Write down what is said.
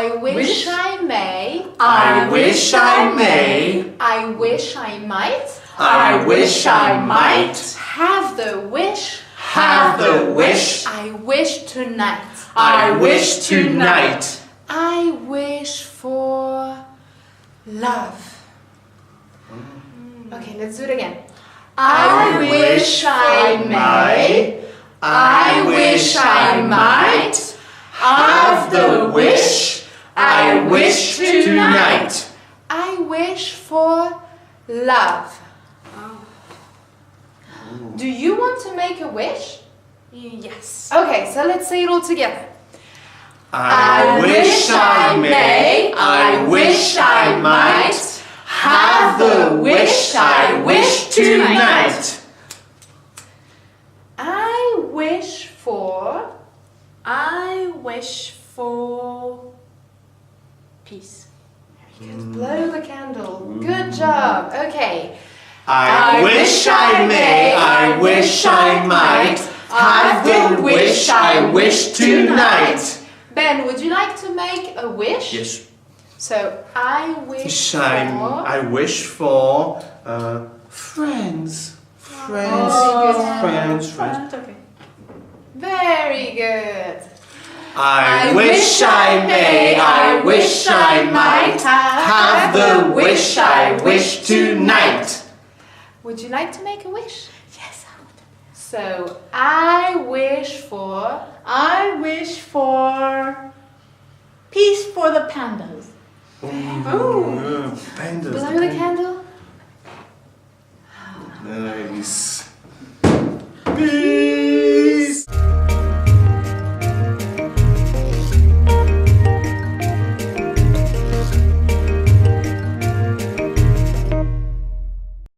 I wish I may. I wish I may. I wish I might. I wish I might. Have the wish. Have the wish. I wish tonight. I wish tonight. I wish for love. Okay, let's do it again. I wish I may. I wish I might. Have the wish. I wish tonight. I wish for love. Do you want to make a wish? Yes. Okay, so let's say it all together. I wish I may. I wish I might. Have the wish I wish tonight. I wish for. I wish for peace. Blow the candle. Good job. Okay. I wish I may. I wish I might. Have the wish I wish tonight. Ben, would you like to make a wish? Yes. So I wish for. I wish for friends. Friends. Oh, Friends. Okay. Very good. I wish I may. I wish I might. Have the wish I wish tonight. Would you like to make a wish? Yes, I would. So I wish for. I wish for peace for the pandas. Pandas. Blow the candle. Nice.